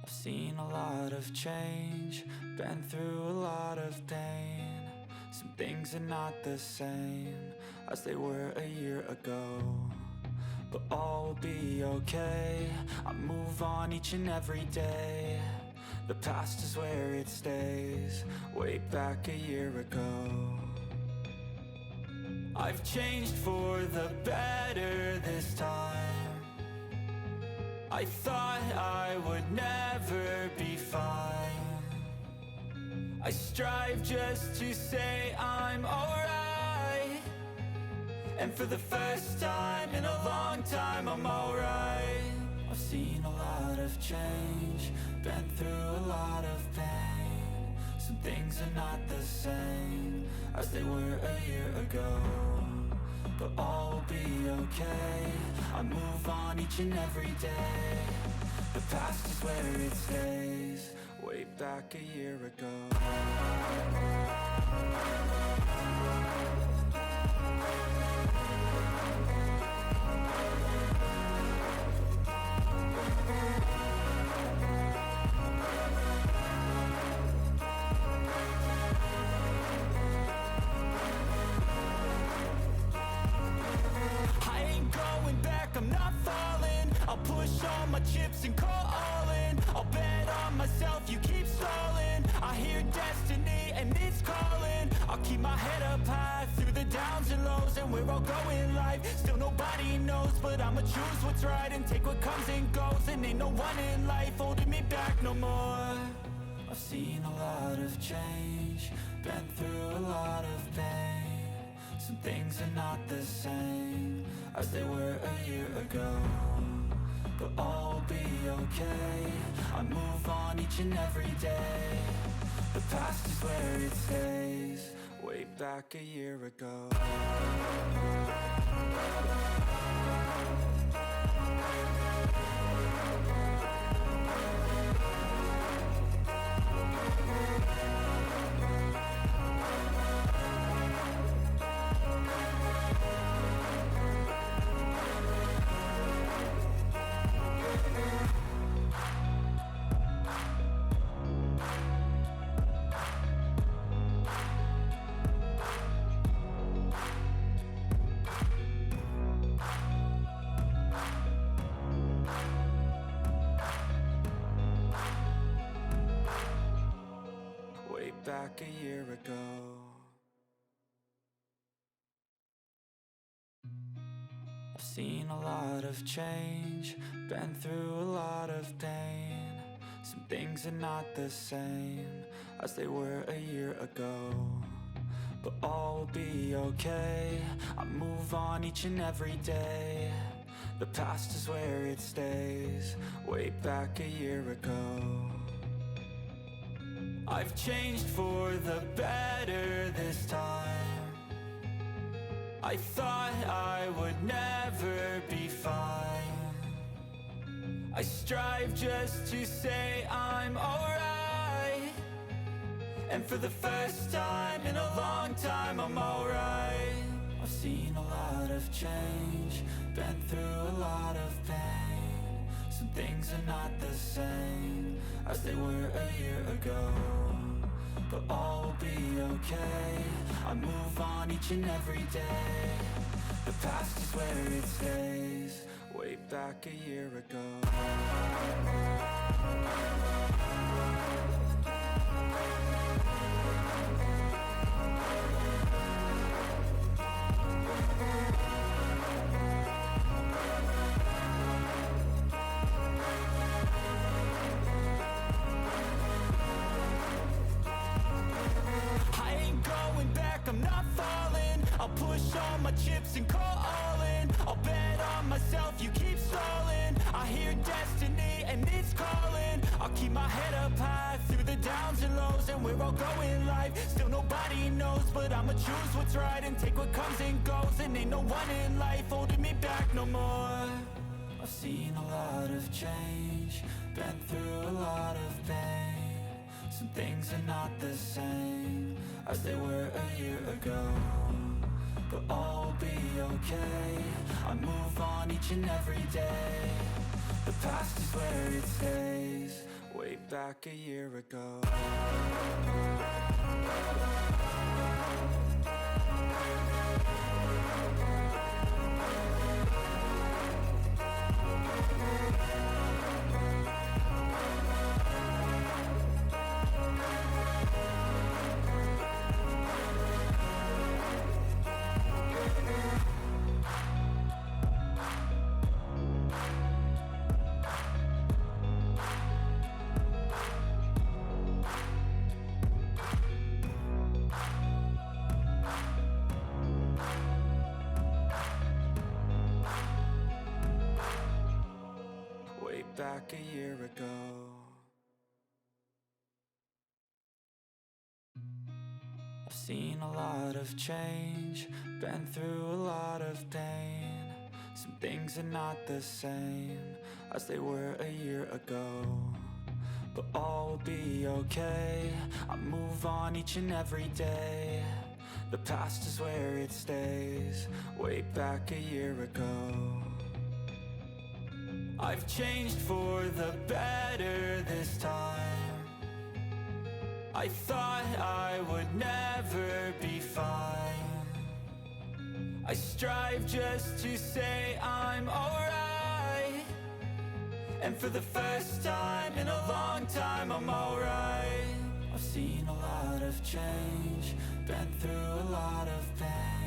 I've seen a lot of change, been through a lot of pain. Some things are not the same as they were a year ago, but all will be okay. I move on each and every day. The past is where it stays, way back a year ago. I've changed for the better this time. I thought I would never be fine. I strive just to say I'm alright, and for the first time in a long time I'm alright. I've seen a lot of change, been through a lot of pain. Some things are not the same as they were a year ago, but all will be okay. I move on each and every day. The past is where it stays, way back a year ago. I'm not falling, I'll push all my chips and call all in. I'll bet on myself, you keep stalling. I hear destiny and it's calling. I'll keep my head up high through the downs and lows, and we're all going live. Still nobody knows, but I'ma choose what's right and take what comes and goes. And ain't no one in life holding me back no more. I've seen a lot of change, been through a lot of pain. Some things are not the same as they were a year ago, but all will be okay. I move on each and every day. The past is where it stays, way back a year ago. Back a year ago. I've seen a lot of change, been through a lot of pain. Some things are not the same as they were a year ago, but all will be okay. I move on each and every day. The past is where it stays, way back a year ago. I've changed for the better this time. I thought I would never be fine. I strive just to say I'm alright, and for the first time in a long time I'm alright. I've seen a lot of change, been through a lot of pain. Some things are not the same as they were a year ago, but all will be okay. I move on each and every day. The past is where it stays, way back a year ago. I'm not falling, I'll push all my chips and call all in. I'll bet on myself, you keep stalling. I hear destiny and it's calling. I'll keep my head up high through the downs and lows, and we're all going live. Still nobody knows, but I'ma choose what's right and take what comes and goes. And ain't no one in life holding me back no more. I've seen a lot of change, been through a lot of pain. Some things are not the same as they were a year ago, but all will be okay. I move on each and every day. The past is where it stays. Way back a year ago. Way back a year ago. I've seen a lot of change, been through a lot of pain. Some things are not the same as they were a year ago, but all will be okay. I move on each and every day. The past is where it stays. Way back a year ago. I've changed for the better this time. I thought I would never be fine. I strive just to say I'm alright, and for the first time in a long time I'm alright. I've seen a lot of change, been through a lot of pain.